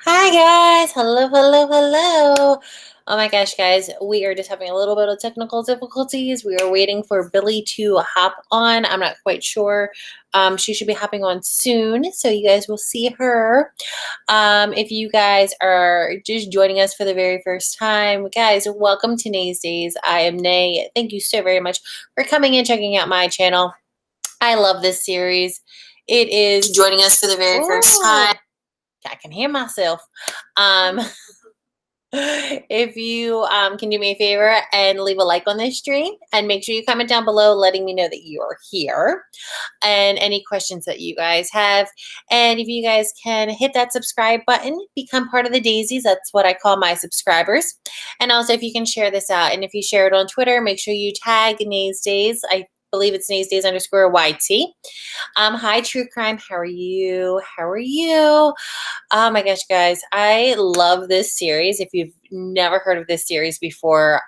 Hi guys, hello, hello, hello. Oh my gosh, guys, we are just having a little bit of technical difficulties. We are waiting for Billy to hop on. I'm not quite sure. She should be hopping on soon, so you guys will see her. If you guys are just joining us for the very first time, guys, welcome to Nay's Days. I am Nay. Thank you so very much for coming and checking out my channel. I love this series. It is joining us for the very first time. I can hear myself. If you can do me a favor and leave a like on this stream and make sure you comment down below letting me know that you are here and any questions that you guys have. And if you guys can hit that subscribe button, become part of the daisies. That's what I call my subscribers. And also if you can share this out and if you share it on Twitter, make sure you tag Nay's Days. I believe it's Nay's Days _YT. Hi, True Crime. How are you? How are you? Oh my gosh, guys, I love this series. If you've never heard of this series before,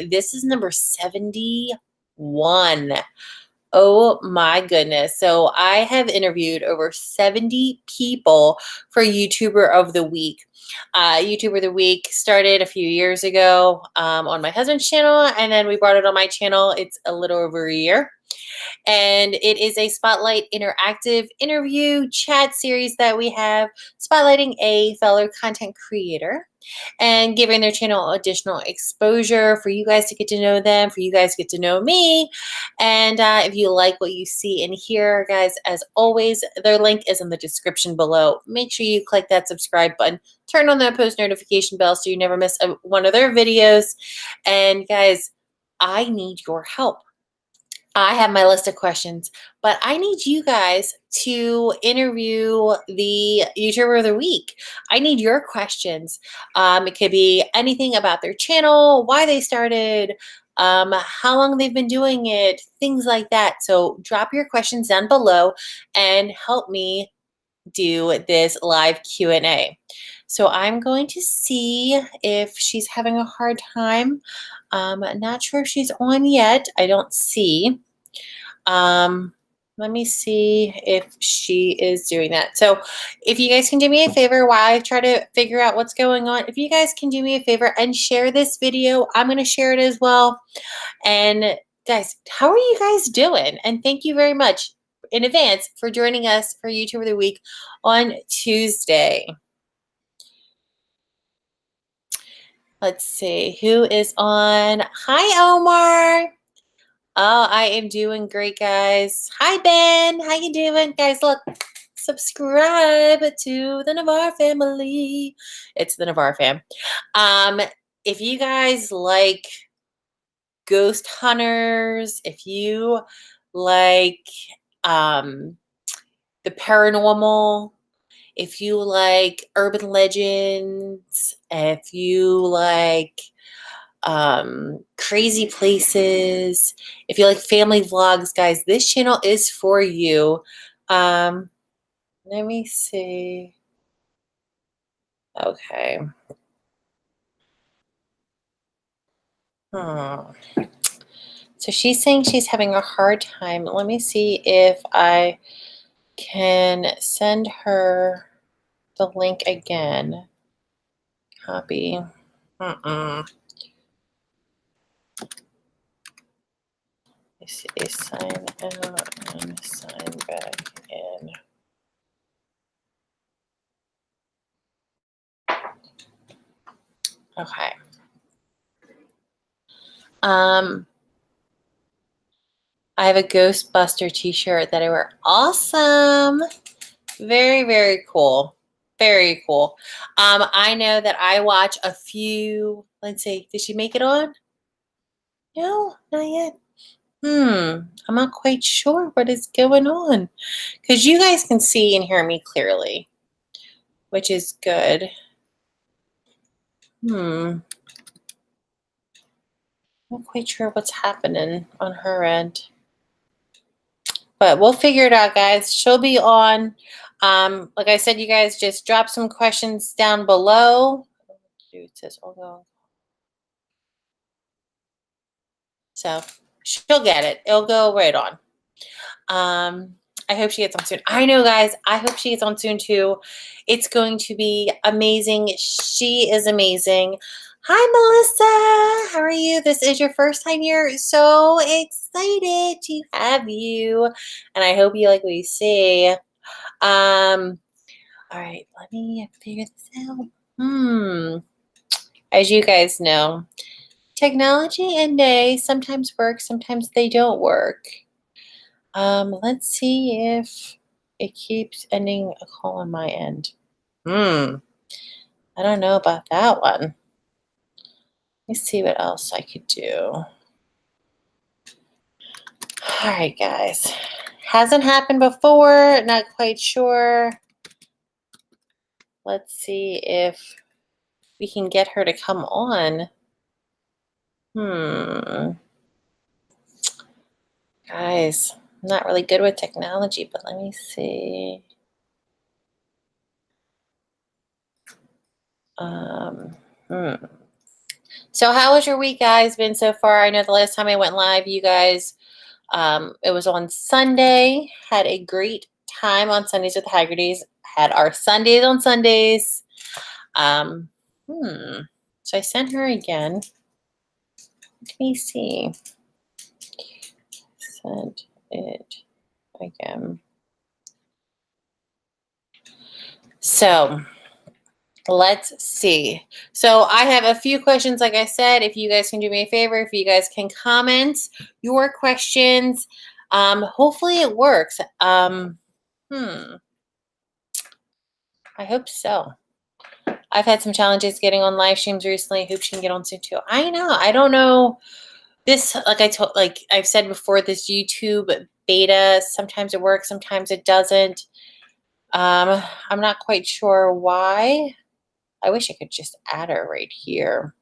this is number 71. Oh my goodness. So I have interviewed over 70 people for YouTuber of the Week. YouTuber of the Week started a few years ago on my husband's channel, and then we brought it on my channel. It's a little over a year. And it is a Spotlight interactive interview chat series that we have spotlighting a fellow content creator and giving their channel additional exposure for you guys to get to know them, for you guys to get to know me. And if you like what you see and hear, guys, as always, their link is in the description below. Make sure you click that subscribe button, turn on that post notification bell so you never miss one of their videos. And guys, I need your help. I have my list of questions, but I need you guys to interview the YouTuber of the Week. I need your questions. It could be anything about their channel, why they started, how long they've been doing it, things like that. So drop your questions down below and help me do this live Q&A. So I'm going to see if she's having a hard time. Not sure if she's on yet. I don't see. Let me see if she is doing that. So if you guys can do me a favor while I try to figure out what's going on, if you guys can do me a favor and share this video, I'm going to share it as well. And guys, how are you guys doing? And thank you very much in advance for joining us for YouTuber of the Week on Tuesday. Let's see who is on. Hi, Omar. Oh, I am doing great, guys. Hi, Ben. How you doing? Guys, look, subscribe to the Navarre family. It's the Navarre fam. If you guys like ghost hunters, if you like the paranormal, if you like urban legends, if you like crazy places, if you like family vlogs, guys, this channel is for you. Let me see. Okay. So she's saying she's having a hard time. Let me see if I can send her the link again. Copy. Let's see, sign out and sign back in. Okay. I have a Ghostbuster t-shirt that I wear. Awesome. Very, very cool. Very cool. I know that I watch a few, let's see, did she make it on? No, not yet. I'm not quite sure what is going on. Because you guys can see and hear me clearly, which is good. I'm not quite sure what's happening on her end. But we'll figure it out, guys. She'll be on. Like I said, you guys just drop some questions down below. It says, so she'll get it. It'll go right on. I hope she gets on soon. I know, guys. I hope she gets on soon too. It's going to be amazing. She is amazing. Hi, Melissa. How are you? This is your first time here. So excited to have you. And I hope you like what you see. All right, let me figure this out. As you guys know, technology and they sometimes work, sometimes they don't work. Let's see if it keeps ending a call on my end. I don't know about that one. Let me see what else I could do. All right, guys. Hasn't happened before, not quite sure. Let's see if we can get her to come on. Guys, I'm not really good with technology, but let me see. So how was your week, guys, been so far? I know the last time I went live, you guys, it was on Sunday. Had a great time on Sundays with the Hagertys. Had our Sundays on Sundays. So I sent her again. Let me see. Sent it again. So let's see. So I have a few questions, like I said. If you guys can do me a favor, if you guys can comment your questions, hopefully it works. I hope so. I've had some challenges getting on live streams recently. Hope she can get on soon too. I know. I don't know. This, like I've said before, this YouTube beta, sometimes it works, sometimes it doesn't. I'm not quite sure why. I wish I could just add her right here.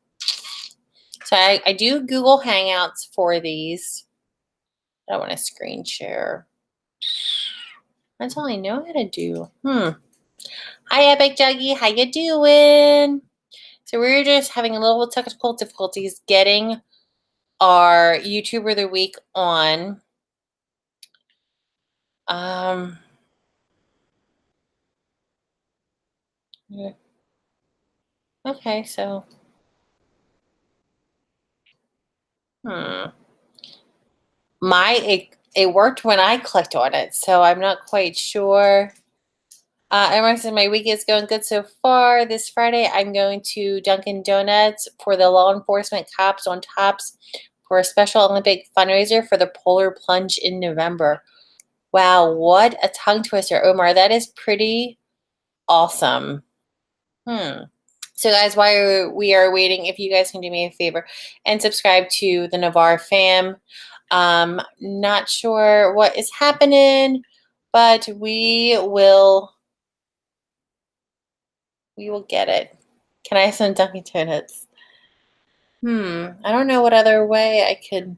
So I do Google Hangouts for these. I don't want to screen share. That's all I know how to do. Hi, Epic Juggy. How you doing? So we're just having a little technical difficulties getting our YouTuber of the week on. Yeah. Okay, so it worked when I clicked on it, so I'm not quite sure. Emma said my week is going good so far. This Friday, I'm going to Dunkin' Donuts for the law enforcement cops on tops for a special Olympic fundraiser for the polar plunge in November. Wow, what a tongue twister, Omar. That is pretty awesome. So guys, while we are waiting, if you guys can do me a favor and subscribe to the Navarre fam. Not sure what is happening, but we will get it. Can I have some Dunkin' Donuts? I don't know what other way I could.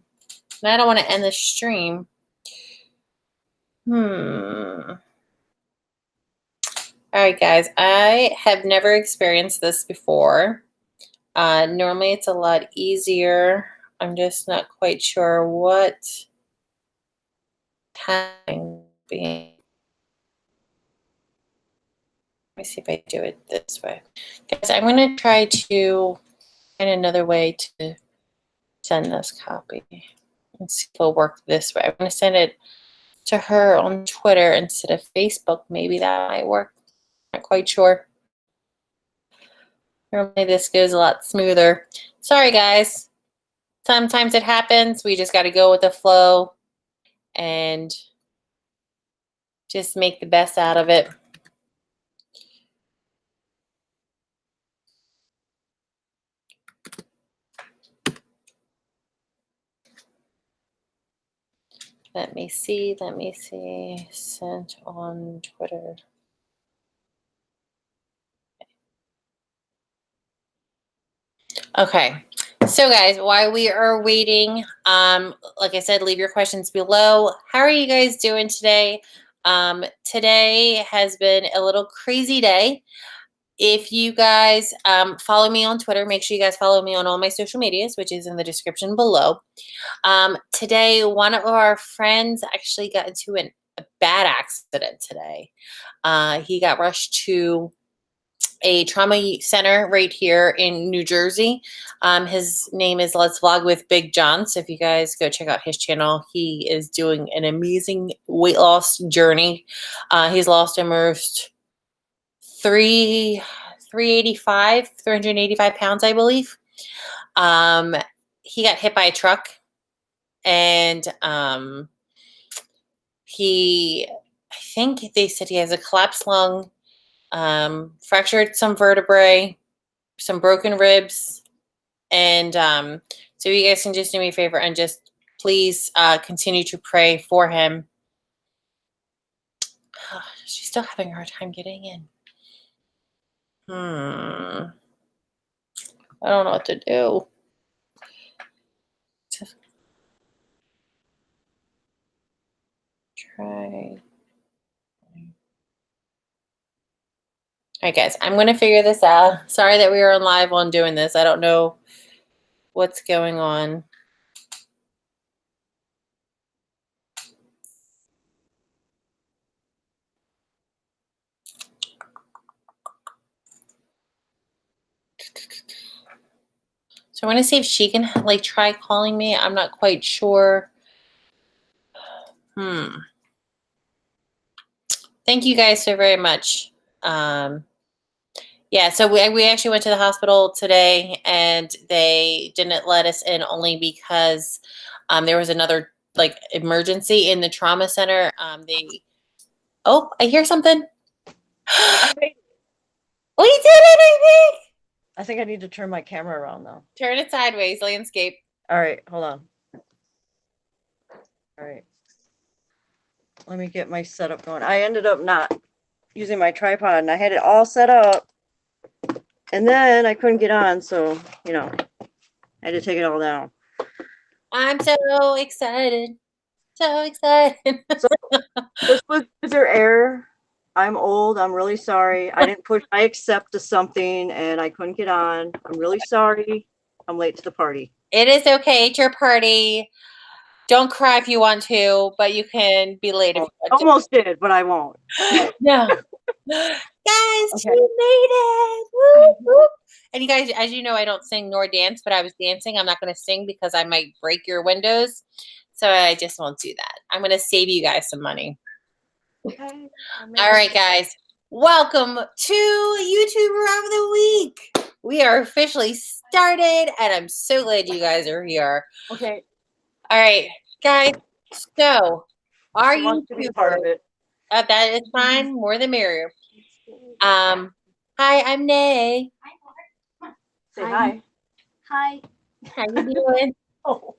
I don't want to end the stream. All right, guys. I have never experienced this before. Normally, it's a lot easier. I'm just not quite sure what time being. Let me see if I do it this way. Guys, I'm going to try to find another way to send this copy. Let's see if it'll work this way. I'm going to send it to her on Twitter instead of Facebook. Maybe that might work. Not quite sure. Normally this goes a lot smoother. Sorry, guys. Sometimes it happens. We just got to go with the flow and just make the best out of it. Let me see. Sent on Twitter. Okay. So guys, while we are waiting, like I said, leave your questions below. How are you guys doing today? Today has been a little crazy day. If you guys follow me on Twitter, make sure you guys follow me on all my social medias, which is in the description below. Today, one of our friends actually got into a bad accident today. He got rushed to a trauma center right here in New Jersey. His name is Let's Vlog with Big John. So if you guys go check out his channel, he is doing an amazing weight loss journey. He's lost almost 385 pounds, I believe. He got hit by a truck, and I think they said he has a collapsed lung, fractured some vertebrae, some broken ribs, and so you guys can just do me a favor and just please continue to pray for him. She's still having a hard time getting in. I don't know what to do. Try. All right, guys, I'm going to figure this out. Sorry that we were on live while I'm doing this. I don't know what's going on. So I want to see if she can like try calling me. I'm not quite sure. Thank you guys so very much. Yeah, so we actually went to the hospital today, and they didn't let us in only because there was another like emergency in the trauma center. Oh, I hear something. We did it, I think. I think I need to turn my camera around though. Turn it sideways, landscape. All right, hold on. All right. Let me get my setup going. I ended up not using my tripod, and I had it all set up, and then I couldn't get on, so, you know, I had to take it all down. I'm so excited. So excited. So, this was user error. I'm old. I'm really sorry. I didn't push. I accept to something, and I couldn't get on. I'm really sorry. I'm late to the party. It is okay. It's your party. Don't cry if you want to, but you can be late if you want to. Almost did, but I won't. No. Guys, Okay. she made it. Woo, woo. And you guys, as you know, I don't sing nor dance, but I was dancing. I'm not going to sing because I might break your windows. So I just won't do that. I'm going to save you guys some money. Okay. All right, guys. Welcome to YouTuber of the Week. We are officially started, and I'm so glad you guys are here. Okay. All right, guys. So, our wants to be part of YouTuber, it. that is fine. More the merrier. Hi, I'm Nay. Say hi. Hi. How you doing? Oh.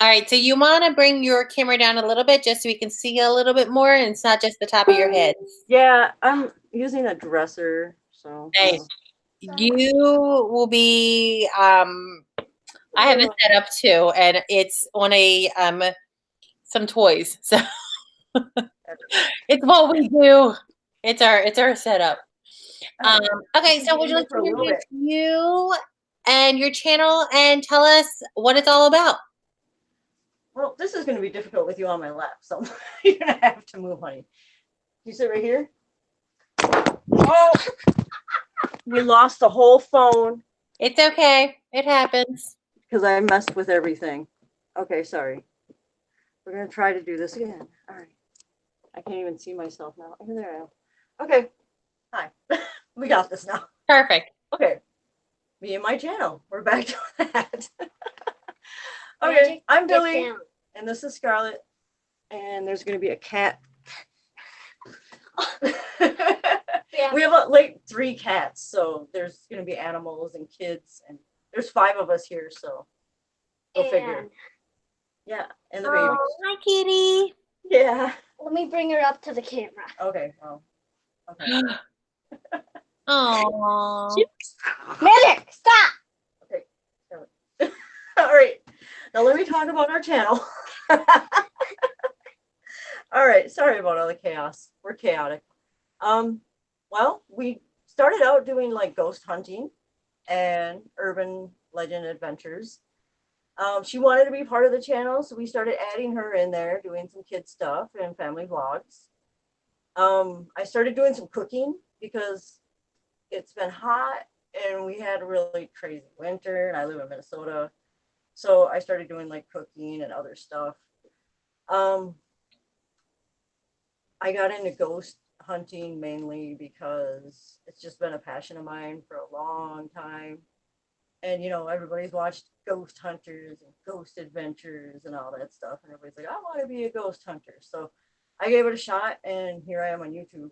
All right, so you want to bring your camera down a little bit just so we can see you a little bit more, and it's not just the top of your head. Yeah, I'm using a dresser, so. Hey, you will be. I have it set up too, and it's on a some toys. So it's what we do. It's our setup. Okay, so would you like to introduce you and your channel and tell us what it's all about? Well, this is going to be difficult with you on my lap, so you're going to have to move, honey. You sit right here. Oh, we lost the whole phone. It's okay. It happens. Because I messed with everything. Okay, sorry. We're going to try to do this again. All right. I can't even see myself now. Oh, there I am. Okay. Hi. We got this now. Perfect. Okay. Me and my channel. We're back to that. Okay. I'm Billy. And this is Scarlett. And there's going to be a cat. We have like 3 cats. So there's going to be animals and kids. And there's 5 of us here. So we'll figure. Yeah. And the baby. Oh, hi, kitty. Yeah. Let me bring her up to the camera. Okay. Oh. Okay. Aww. Miller, stop! Okay. All right. Now let me talk about our channel. All right. Sorry about all the chaos. We're chaotic. Well, we started out doing like ghost hunting and urban legend adventures. She wanted to be part of the channel, so we started adding her in there, doing some kid stuff and family vlogs. I started doing some cooking because it's been hot and we had a really crazy winter, and I live in Minnesota. So I started doing like cooking and other stuff. I got into ghost hunting mainly because it's just been a passion of mine for a long time. And everybody's watched ghost hunters and ghost adventures and all that stuff. And everybody's like, I want to be a ghost hunter. So I gave it a shot, and here I am on YouTube.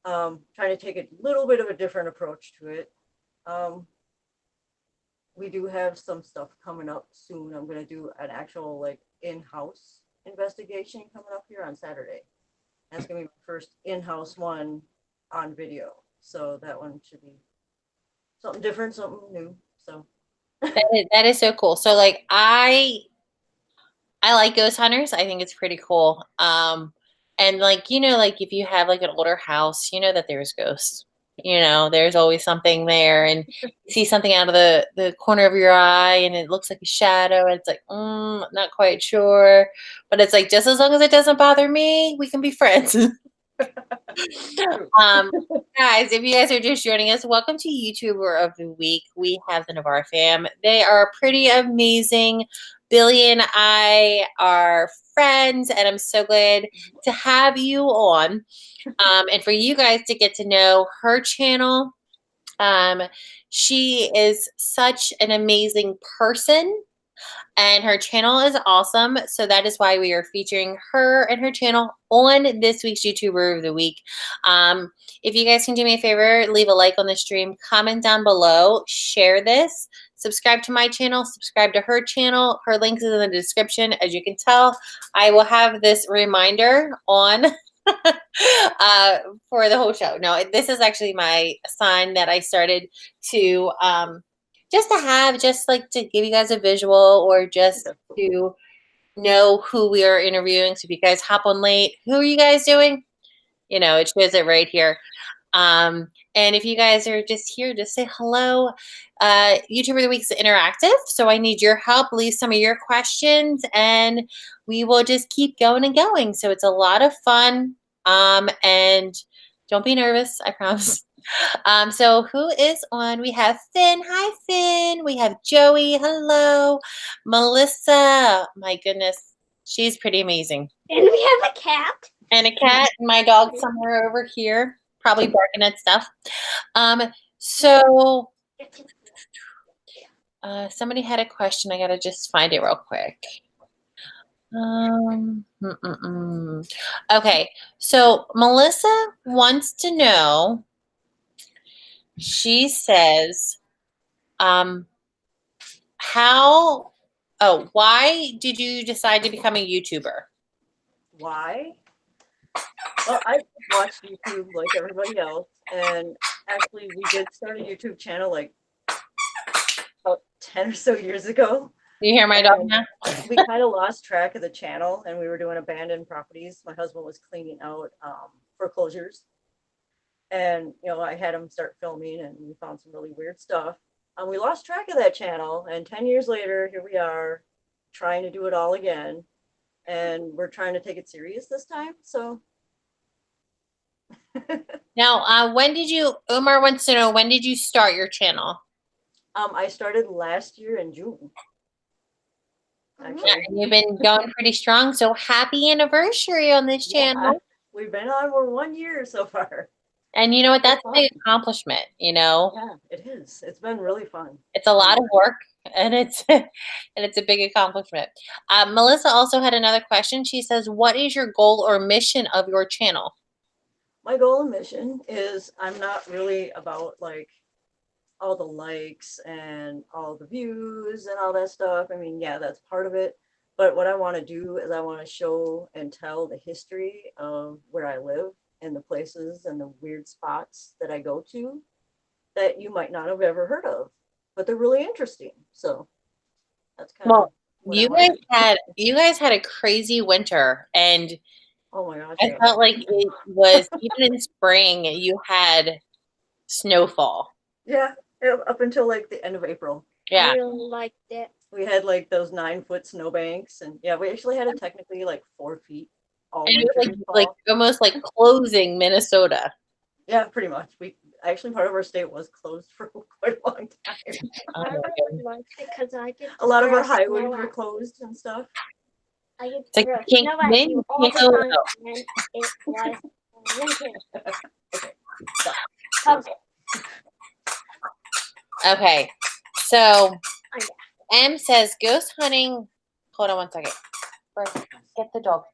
Trying to take a little bit of a different approach to it. We do have some stuff coming up soon. I'm going to do an actual like in-house investigation coming up here on Saturday. That's going to be my first in-house one on video. So that one should be something different, something new. So That is so cool. So like I like ghost hunters. I think it's pretty cool. And like, like if you have like an older house, you know that there's ghosts. There's always something there, and you see something out of the corner of your eye and it looks like a shadow, and it's like, not quite sure. But it's like, just as long as it doesn't bother me, we can be friends. Guys, if you guys are just joining us, welcome to YouTuber of the Week. We have the Navarre fam. They are pretty amazing. Billy and I are friends, and I'm so glad to have you on. And for you guys to get to know her channel. She is such an amazing person, and her channel is awesome. So that is why we are featuring her and her channel on this week's YouTuber of the Week. If you guys can do me a favor, leave a like on the stream, comment down below, share this, subscribe to my channel, subscribe to her channel. Her link is in the description. As you can tell, I will have this reminder on for the whole show. No, this is actually my sign that I started to just like to give you guys a visual, or just to know who we are interviewing. So if you guys hop on late, who are you guys doing? It shows it right here. And if you guys are just here, just say hello. YouTuber of the Week is interactive, so I need your help. Leave some of your questions, and we will just keep going and going. So it's a lot of fun. And don't be nervous, I promise. So who is on? We have Finn. Hi, Finn. We have Joey. Hello. Melissa. My goodness. She's pretty amazing. And we have a cat. And a cat. And my dog somewhere over here, probably barking at stuff. So somebody had a question. I got to just find it real quick. Okay. So Melissa wants to know, she says, why did you decide to become a YouTuber? why? Well, I watched YouTube like everybody else, and actually we did start a YouTube channel like about 10 or so years ago. You hear my dog now? We kind of lost track of the channel, and we were doing abandoned properties. My husband was cleaning out foreclosures, and I had him start filming, and we found some really weird stuff. And we lost track of that channel, and 10 years later, here we are trying to do it all again, and we're trying to take it serious this time. So now, Umar wants to know, when did you start your channel? I started last year in June. Actually. And you've been going pretty strong. So happy anniversary on this channel. Yeah, we've been on for 1 year so far. And you know what? That's a big accomplishment, Yeah, it is. It's been really fun. It's a lot of work, and it's a big accomplishment. Melissa also had another question. She says, what is your goal or mission of your channel? My goal and mission is, I'm not really about like all the likes and all the views and all that stuff. I mean, yeah, that's part of it. But what I want to do is I want to show and tell the history of where I live and the places and the weird spots that I go to that you might not have ever heard of, but they're really interesting. So that's kind of what you guys had a crazy winter, and oh my gosh, I felt like it was even in spring you had snowfall. Yeah, up until like the end of April. Yeah. I don't like that. We had like those 9-foot snowbanks, and yeah, we actually had it technically like 4 feet all And it winter was and like fall. almost like closing Minnesota. Yeah, pretty much. We actually part of our state was closed for quite a long time. Oh I my really goodness. like it because I get A lot of our to throw highways snow were at closed and stuff. I get It's to like throw you can't snow come at in, you you all can't the go time, out. and it was winter. Okay, stop. Okay. Okay, so Oh, M says ghost hunting. Hold on one second. First, get the dog.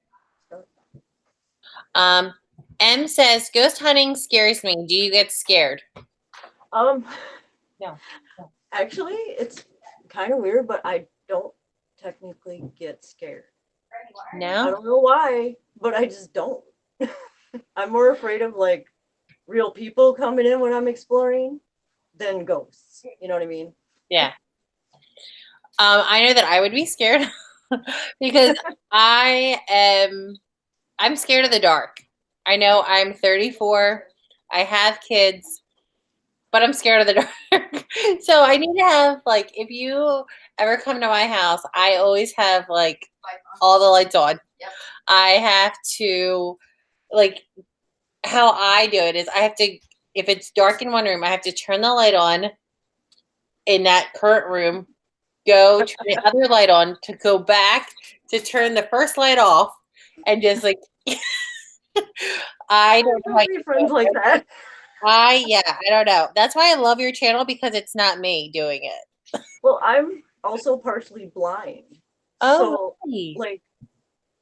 M says ghost hunting scares me. Do you get scared? Um, No. actually, it's kind of weird, but I don't technically get scared. I No? don't know why, but I just don't. I'm more afraid of like real people coming in when I'm exploring than ghosts. You know what I mean? Yeah. I know that I would be scared because I'm scared of the dark. I know I'm 34. I have kids, but I'm scared of the dark. So I need to have like if you ever come to my house, I always have like all the lights on. I have to like how I do it is I have to if it's dark in one room, I have to turn the light on in that current room, go turn the other light on to go back to turn the first light off and just like I don't know how Be friends like that. I don't know. That's why I love your channel because it's not me doing it. Well, I'm also partially blind, Oh, so really? like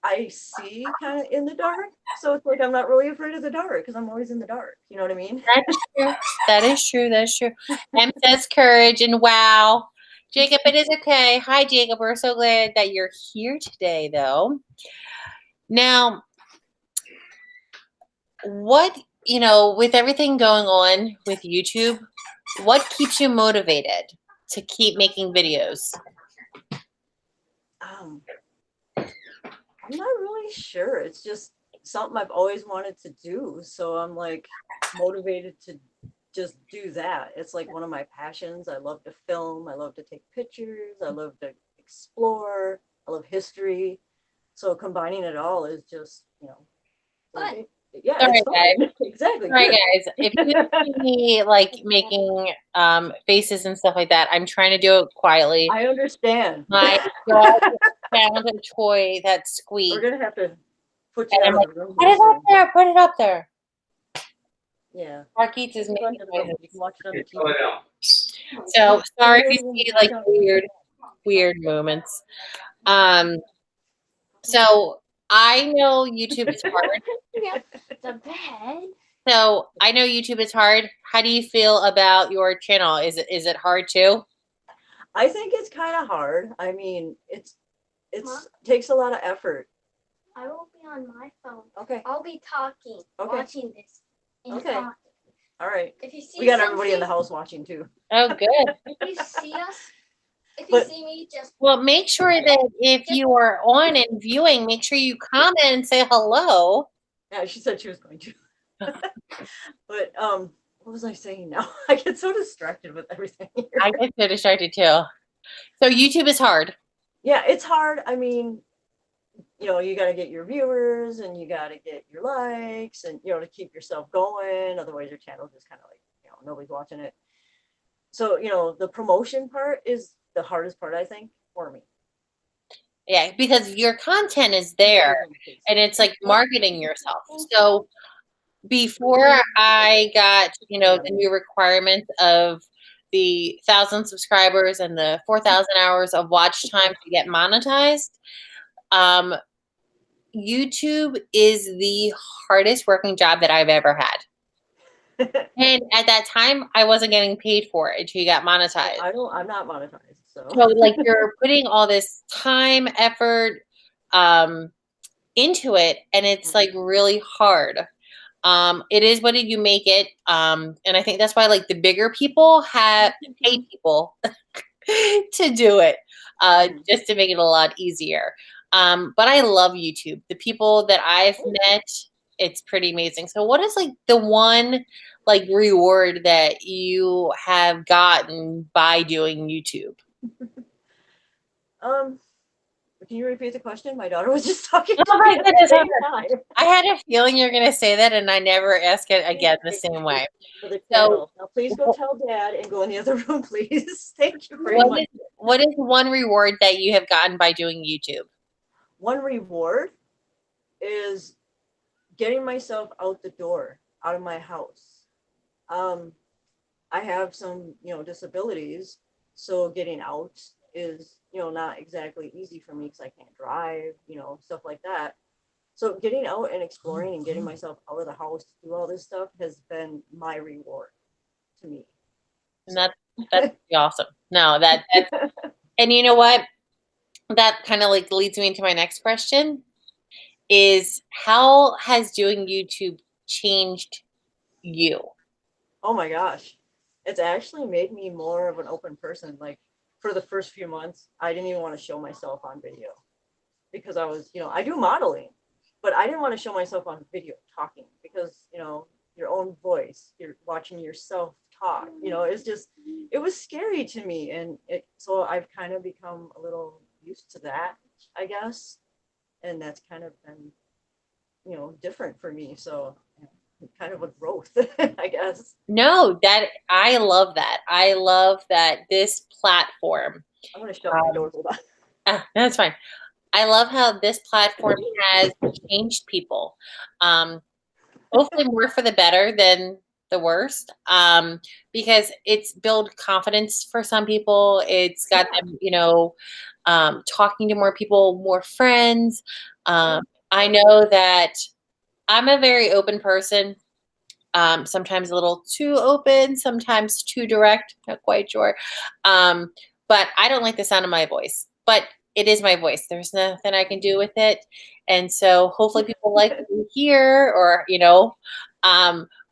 I see kind of in the dark. So it's like I'm not really afraid of the dark because I'm always in the dark. You know what I mean? That's true. That is true. That's true. M says courage and wow. Jacob, it is okay. Hi, Jacob. We're so glad that you're here today, though. Now, what, with everything going on with YouTube, what keeps you motivated to keep making videos? Um, I'm not really sure. It's just something I've always wanted to do. So I'm like motivated to just do that. It's like one of my passions. I love to film. I love to take pictures. I love to explore. I love history. So combining it all is just, Fun. yeah, Sorry, it's fun. guys. Exactly. Sorry, Good. guys. If you see me like making faces and stuff like that, I'm trying to do it quietly. I understand. My dog found a toy that We're squeaked, gonna have to put you and I'm out of like, the room put here it up soon. there, put it up there. Yeah. Marquise is Go making into the room. noises. You can watch it on the TV. So sorry if Go you to the room, see watch like it on the TV. weird moments. Um, so I know YouTube is hard. yeah. The bed. So I know YouTube is hard. How do you feel about your channel? Is it hard too? I think it's kind of hard. I mean, it's Mom? takes a lot of effort. I will be on my phone. Okay. I'll be talking, Okay. watching this. And Okay. talking. All right. If you see We got everybody in the something- house watching too. Oh, good. If you see us, if you But- see me, just Well, make sure that if you are on and viewing, make sure you comment and say hello. Yeah, she said she was going to. But what was I saying now? I get so distracted with everything here. I get so distracted too. So YouTube is hard. Yeah, it's hard. I mean, you got to get your viewers and you got to get your likes and, to keep yourself going. Otherwise, your channel just kind of like, nobody's watching it. So, the promotion part is the hardest part, I think, for me. Yeah, because your content is there and it's like marketing yourself. So before I got, the new requirements of the 1,000 subscribers and the 4,000 hours of watch time to get monetized, YouTube is the hardest working job that I've ever had. And at that time, I wasn't getting paid for it until you got monetized. I'm not monetized, so. So like you're putting all this time, effort, into it, and it's like really hard. It is what you make it. And I think that's why like the bigger people have pay people to do it, just to make it a lot easier. But I love YouTube. The people that I've met, it's pretty amazing. So what is like the one like reward that you have gotten by doing YouTube? Can you repeat the question? My daughter was just talking Oh to my me at the goodness, same time. I had a feeling you're going to say that, and I never ask it again the same way. For the So, channel. Now, please go tell Dad and go in the other room, please. Thank you very what much. what is one reward that you have gotten by doing YouTube? One reward is getting myself out the door, out of my house. I have some, disabilities, so getting out is, not exactly easy for me because I can't drive, stuff like that. So getting out and exploring and getting myself out of the house to do all this stuff has been my reward to me. And that's pretty awesome. No, that's and you know what? That kind of like leads me into my next question is how has doing YouTube changed you? Oh my gosh. It's actually made me more of an open person. Like for the first few months, I didn't even want to show myself on video because I was, I do modeling, but I didn't want to show myself on video talking because, your own voice, you're watching yourself talk, it was scary to me. So I've kind of become a little used to that, I guess. And that's kind of been, different for me. So kind of a growth, I guess. No, that I love that. I love that this platform. I'm going to shut my door. Hold on. That's fine. I love how this platform has changed people. Hopefully more for the better than the worst. Because it's built confidence for some people. It's got them, talking to more people, more friends. I know that I'm a very open person. Sometimes a little too open, sometimes too direct, not quite sure. But I don't like the sound of my voice, but it is my voice. There's nothing I can do with it. And so hopefully people like me here or,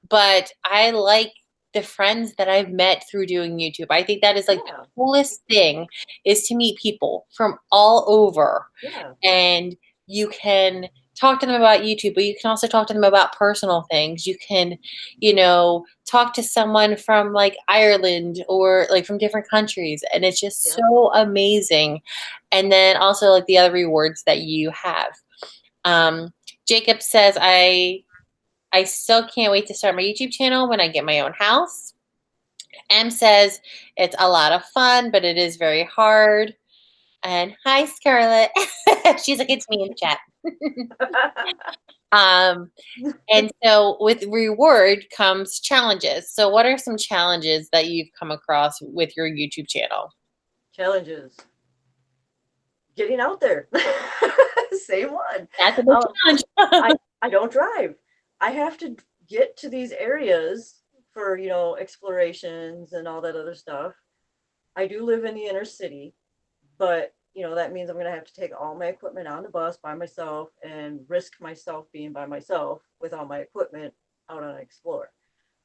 but I like the friends that I've met through doing YouTube. I think that is like the coolest thing is to meet people from all over. Yeah. And you can talk to them about YouTube, but you can also talk to them about personal things. You can, talk to someone from like Ireland or like from different countries. And it's just so amazing. And then also like the other rewards that you have. Jacob says, I still can't wait to start my YouTube channel when I get my own house. M says, it's a lot of fun, but it is very hard. And hi, Scarlett. She's like, it's me in chat. And so with reward comes challenges. So what are some challenges that you've come across with your YouTube channel? Challenges. Getting out there. Same one. That's a big challenge. I don't drive. I have to get to these areas for, explorations and all that other stuff. I do live in the inner city, but that means I'm going to have to take all my equipment on the bus by myself and risk myself being by myself with all my equipment out on an explore.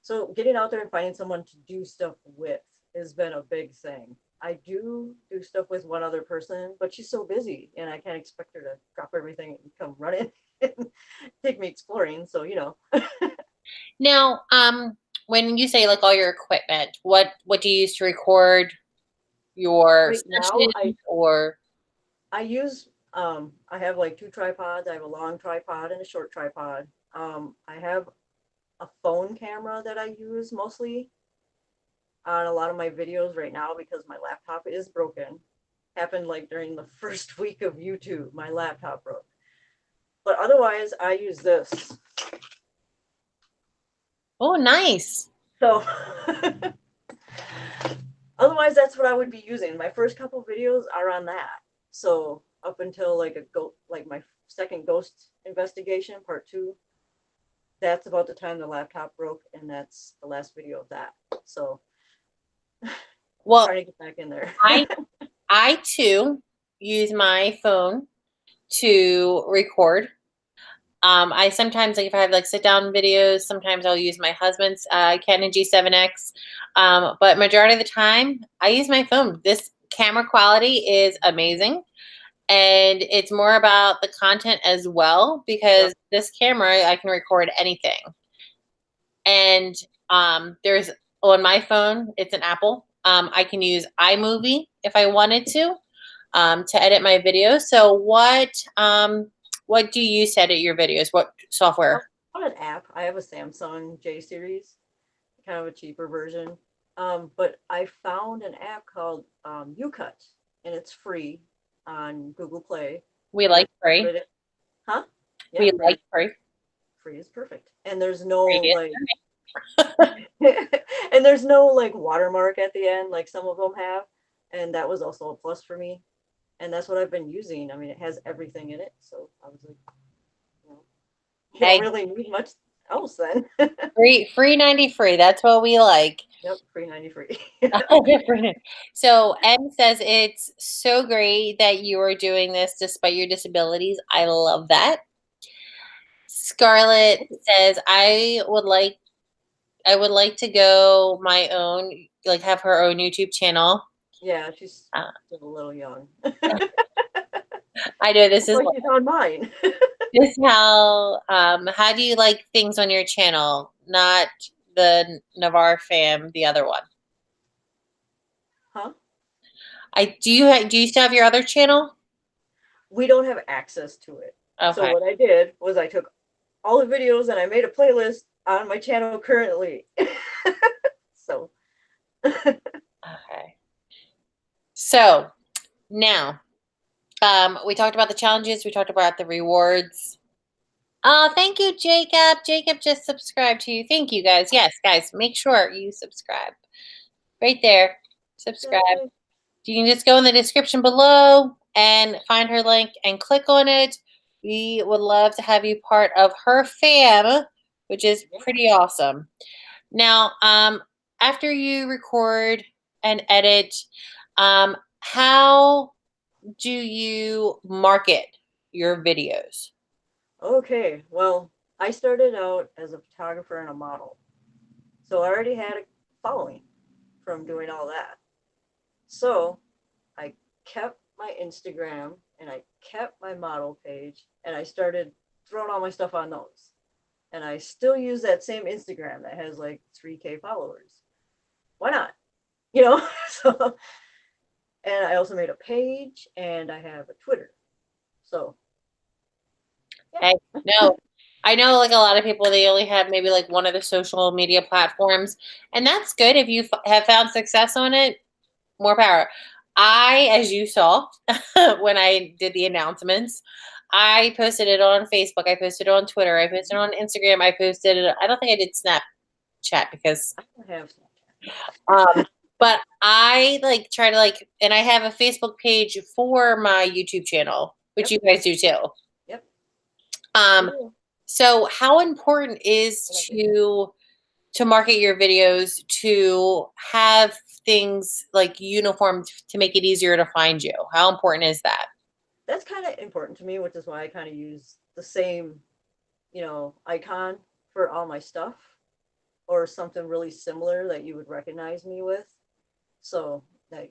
So getting out there and finding someone to do stuff with has been a big thing. I do stuff with one other person, but she's so busy and I can't expect her to drop everything and come running and take me exploring. So, Now, when you say like all your equipment, what do you use to record your right sessions or? I use, I have like two tripods. I have a long tripod and a short tripod. I have a phone camera that I use mostly on a lot of my videos right now because my laptop is broken. Happened like during the first week of YouTube, my laptop broke. But otherwise, I use this. Oh, nice. So otherwise, that's what I would be using. My first couple videos are on that. So up until like my second ghost investigation, part 2, that's about the time the laptop broke, and that's the last video of that. So well, trying to get back in there. I too use my phone to record. I sometimes, like if I have like sit down videos, sometimes I'll use my husband's Canon G7X. But majority of the time, I use my phone. This camera quality is amazing. And it's more about the content as well, because this camera, I can record anything. And there's on my phone, it's an Apple. I can use iMovie if I wanted to. to edit my videos. So what do you use to edit your videos? What software? On an app. I have a Samsung J series, kind of a cheaper version. But I found an app called UCut, and it's free on Google Play. We And I like free. downloaded it. Huh? Yeah, We free. like free. Free is perfect. And there's no Free is like and there's no like watermark at the end like some of them have. And that was also a plus for me. And that's what I've been using. I mean, it has everything in it. So I was like, you know, you don't Hey, really need much else then. free 90 free. That's what we like. Yep, free 90 free. So M says it's so great that you are doing this despite your disabilities. I love that. Scarlett says I would like to go my own, like have her own YouTube channel. Yeah, she's Uh, still a little young. I know this is Like she's on mine. this how do you like things on your channel? Not the Navarre fam, the other one. Huh? Do you still have your other channel? We don't have access to it. So Okay. what I did was I took all the videos and I made a playlist on my channel currently. So Okay. So now, we talked about the challenges. We talked about the rewards. Thank you, Jacob. Jacob just subscribed to you. Thank you, guys. Yes, guys, make sure you subscribe. Right there. Subscribe. You can just go in the description below and find her link and click on it. We would love to have you part of her fam, which is pretty awesome. Now, after you record and edit, how do you market your videos? Okay, well, I started out as a photographer and a model. So I already had a following from doing all that. So I kept my Instagram and I kept my model page and I started throwing all my stuff on those. And I still use that same Instagram that has like 3K followers. Why not? You know? So, and I also made a page and I have a Twitter. So, yeah. Hey, no, I know like a lot of people, they only have maybe like one of the social media platforms, and that's good. If you have found success on it, more power. As you saw, when I did the announcements, I posted it on Facebook. I posted it on Twitter. I posted it on Instagram. I don't think I did Snapchat because, I don't have um, but I like try to like, and I have a Facebook page for my YouTube channel, which Yep. you guys do too. Yep. Um, so how important is to market your videos, to have things like uniform to make it easier to find you? How important is that? That's kind of important to me, which is why I kind of use the same, icon for all my stuff or something really similar that you would recognize me with. So that,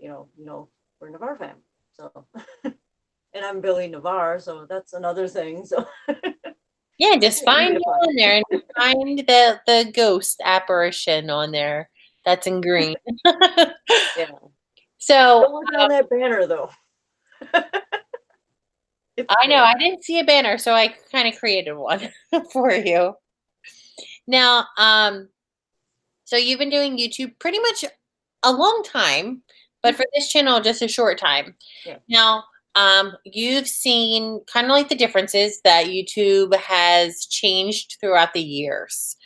we're Navarre fam. So, and I'm Billy Navarre. So that's another thing. So Yeah, just easy find to you find. on there and find the ghost apparition on there that's in green. Yeah. So Don't look on that banner though. It's I know there. I didn't see a banner, so I kind of created one for you. Now, so you've been doing YouTube pretty much a long time, but for this channel, just a short time. Yeah. Now, you've seen kind of like the differences that YouTube has changed throughout the years.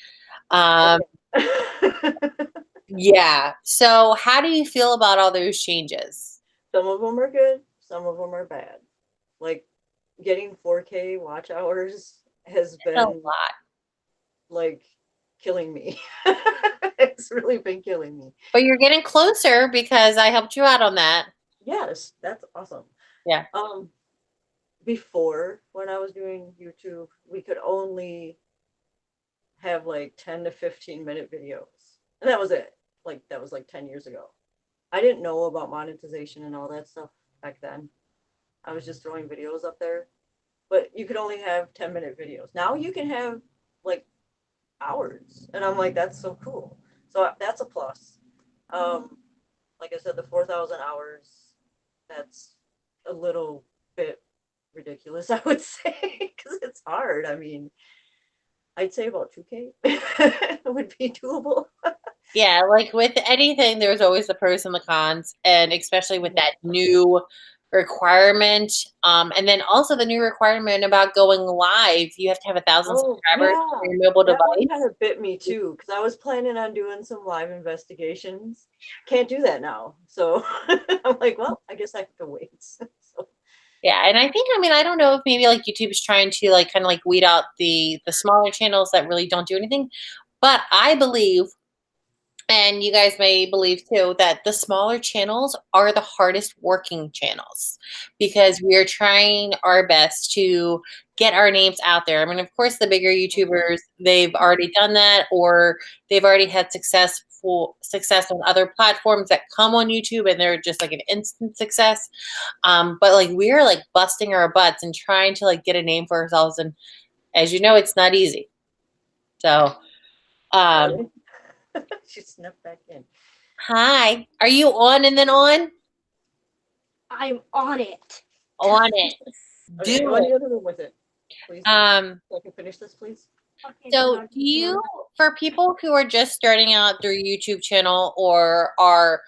Um, yeah. So how do you feel about all those changes? Some of them are good, some of them are bad. Like getting 4K watch hours has It's a been lot. like killing me. It's really been killing me. But you're getting closer because I helped you out on that. Yes, that's awesome. Yeah. Before when I was doing YouTube, we could only have like 10 to 15-minute videos. And that was it. Like that was like 10 years ago. I didn't know about monetization and all that stuff back then. I was just throwing videos up there. But you could only have 10-minute videos. Now you can have like hours. And I'm like, that's so cool. So that's a plus. Like I said, the 4,000 hours, that's a little bit ridiculous, I would say, because it's hard. I mean, I'd say about 2K would be doable. Yeah, like with anything, there's always the pros and the cons, and especially with that new requirement. And then also the new requirement about going live, you have to have 1,000 Oh, subscribers yeah. on your mobile That one device. kind of bit me too, because I was planning on doing some live investigations. Can't do that now. So I'm like, well, I guess I have to wait. So, Yeah, and I think, I mean, I don't know if maybe like YouTube is trying to like kind of like weed out the smaller channels that really don't do anything, but I believe, and you guys may believe too, that the smaller channels are the hardest working channels because we are trying our best to get our names out there. I mean, of course, the bigger YouTubers, they've already done that, or they've already had success on other platforms that come on YouTube and they're just like an instant success. But like we're like busting our butts and trying to like get a name for ourselves. And as you know, it's not easy. So, sorry. She snuck back in. hi, are you on and then on? I'm on it. On it. Okay, Do go in it. the other room with it, please. So I can finish this, please. Okay, So then I'll do you, for people who are just starting out their YouTube channel or are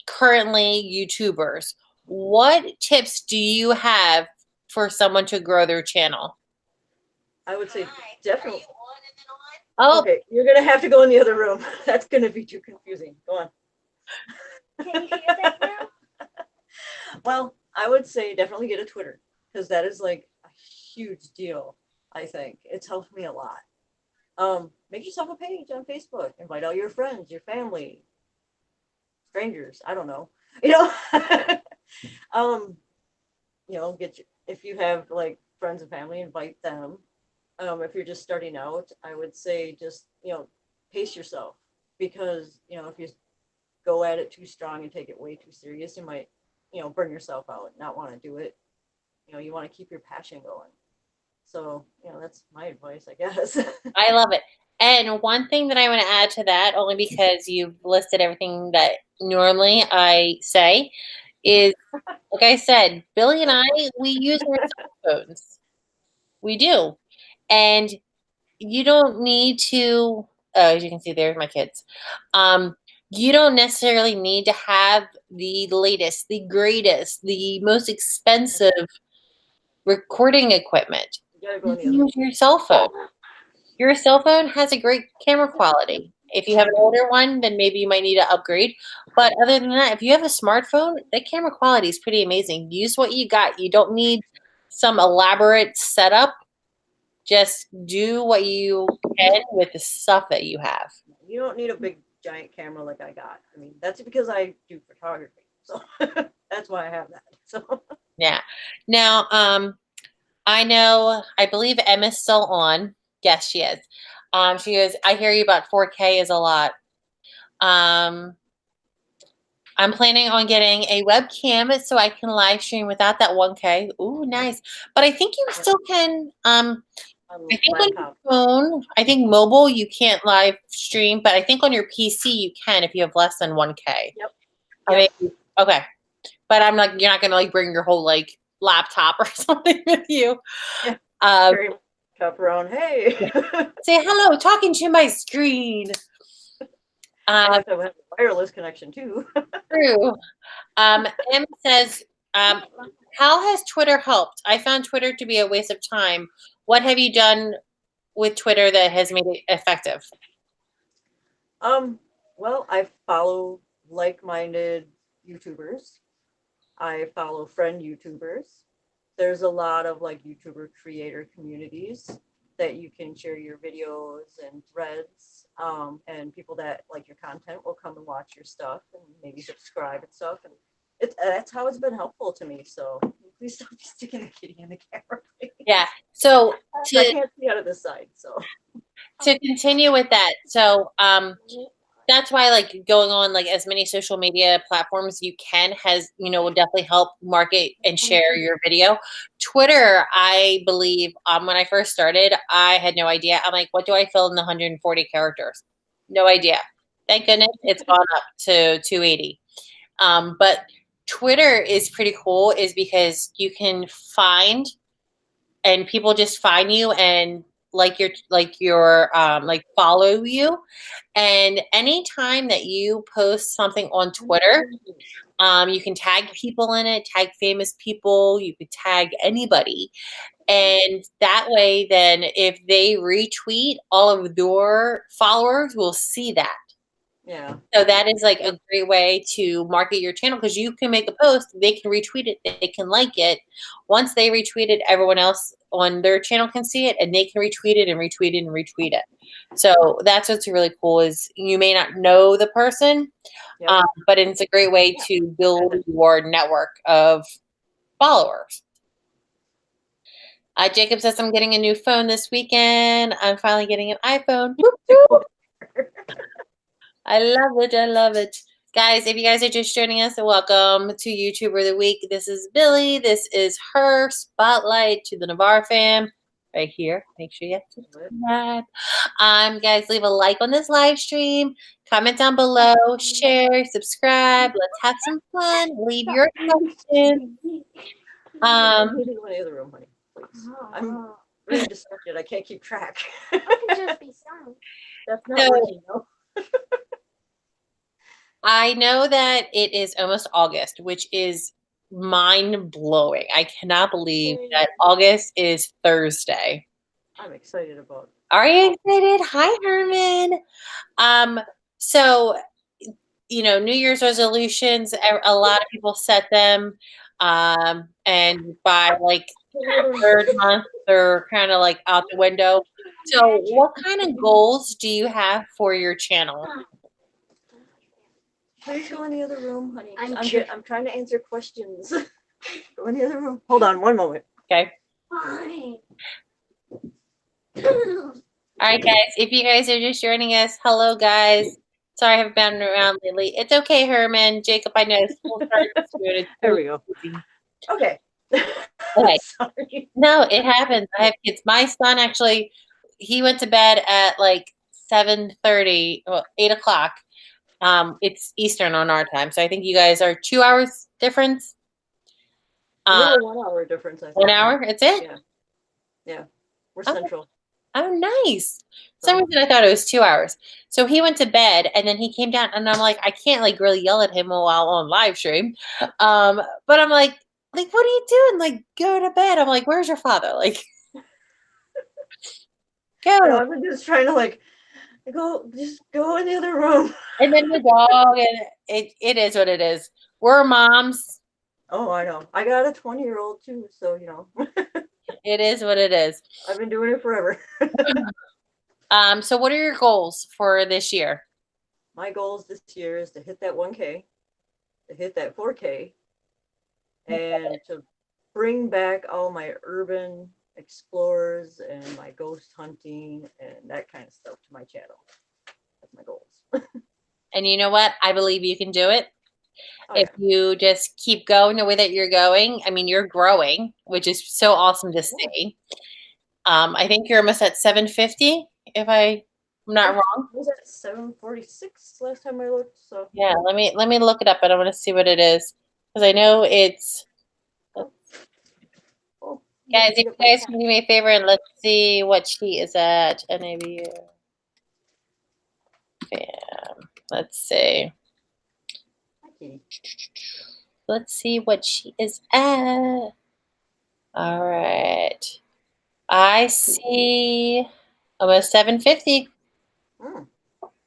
currently YouTubers, what tips do you have for someone to grow their channel? I would say definitely. Oh, Okay, you're gonna have to go in the other room. That's gonna be too confusing. Go on. Can you hear that now? Well, I would say definitely get a Twitter because that is like a huge deal. I think it's helped me a lot. Make yourself a page on Facebook. Invite all your friends, your family, strangers. I don't know. You know, if you have like friends and family, invite them. If you're just starting out, I would say just pace yourself because if you go at it too strong and take it way too serious, you might burn yourself out, not want to do it. You want to keep your passion going. So that's my advice, I guess. I love it. And one thing that I want to add to that, only because you've listed everything that normally I say, is like I said, Billy and I, we use our cell phones. We do. And you don't need to, as you can see, there's my kids. You don't necessarily need to have the latest, the greatest, the most expensive recording equipment. You gotta go in the other Use your cell phone. Your cell phone has a great camera quality. If you have an older one, then maybe you might need to upgrade. But other than that, if you have a smartphone, the camera quality is pretty amazing. Use what you got. You don't need some elaborate setup. Just do what you can with the stuff that you have. You don't need a big giant camera like I got. I mean, that's because I do photography. So that's why I have that. So Yeah. Now, I believe Emma's still on. Yes, she is. She goes, I hear you about 4K is a lot. Um, I'm planning on getting a webcam so I can live stream without that 1K. Ooh, nice. But I think you still can, I think on your phone, I think mobile, you can't live stream, but I think on your PC you can if you have less than 1K. Yep. I mean, okay. But I'm like, you're not gonna like bring your whole like laptop or something with you. Yeah. Um, Carry my cup around. Hey. say hello, talking to my screen. I have to have a wireless connection too. True. M says, how has Twitter helped? I found Twitter to be a waste of time. What have you done with Twitter that has made it effective? Well, I follow like-minded YouTubers. I follow friend YouTubers. There's a lot of like YouTuber creator communities that you can share your videos and threads. And people that like your content will come and watch your stuff and maybe subscribe and stuff. And that's how it's been helpful to me. So please stop sticking the kitty in the camera. Please. Yeah. So I can't see out of this side. So to continue with that, so that's why like going on like as many social media platforms you can has will definitely help market and share your video. Twitter, I believe when I first started, I had no idea. I'm like, what do I fill in the 140 characters? No idea. Thank goodness it's gone up to 280. But Twitter is pretty cool is because you can find and people just find you and like follow you. And anytime that you post something on Twitter, you can tag people in it, tag famous people, you could tag anybody. And that way, then if they retweet, all of your followers will see that. Yeah. So that is like a great way to market your channel because you can make a post, they can retweet it, they can like it. Once they retweet it, everyone else on their channel can see it and they can retweet it and retweet it and retweet it. So that's what's really cool is you may not know the person, Yep. but it's a great way to build your network of followers. Jacob says, I'm getting a new phone this weekend. I'm finally getting an iPhone. I love it. I love it. Guys, if you guys are just joining us, welcome to YouTuber of the Week. This is Billy. This is her spotlight to the Navarre fam right here. Make sure you subscribe. Guys, leave a like on this live stream. Comment down below. Share. Subscribe. Let's have some fun. Leave your questions. I'm leaving one in the other room, honey. Please. I'm really distracted. I can't keep track. I can just be silent. That's not working, though. I know that it is almost August, which is mind-blowing. I cannot believe that August is Thursday. I'm excited about it. Are you excited? Hi, Herman. So, you know, New Year's resolutions, a lot of people set them. And by like third month, they're kind of like out the window. So what kind of goals do you have for your channel? Please go in the other room, honey. I'm trying to answer questions. Go in the other room. Hold on one moment. Okay. Fine. All right, guys. If you guys are just joining us, hello, guys. Sorry I haven't been around lately. It's okay, Herman. Jacob, I know. School starts soon. There we go. Okay. Okay. Sorry. No, it happens. I have kids. My son actually, he went to bed at like 7:30, well, 8 o'clock. It's Eastern on our time, so I think you guys are 2 hours difference. We're 1 hour difference, I think. 1 hour? It's it? Yeah. Yeah. We're Oh. central. Oh, nice. For some reason I thought it was 2 hours. So he went to bed and then he came down and I'm like, I can't like really yell at him while on live stream. But I'm like, what are you doing? Like, go to bed. I'm like, where's your father? Like, go. I'm just trying to just go in the other room. And then the dog, and it is what it is. We're moms. Oh, I know. I got a 20-year-old too, so you know. It is what it is. I've been doing it forever. So what are your goals for this year? My goals this year is to hit that 1K, to hit that 4K, and to bring back all my urban explorers and my ghost hunting and that kind of stuff to my channel. That's my goals. And you know what? I believe you can do it. Oh, if you just keep going the way that you're going. I mean, you're growing, which is so awesome to see. I think you're almost at 750, if I'm not wrong. I was at 746 last time I looked. So yeah, let me look it up, and I want to see what it is because I know it's. Guys, if you guys can do me a favor and let's see what she is at. NAVU. Let's see. Let's see what she is at. All right. I see almost 750. Whoop,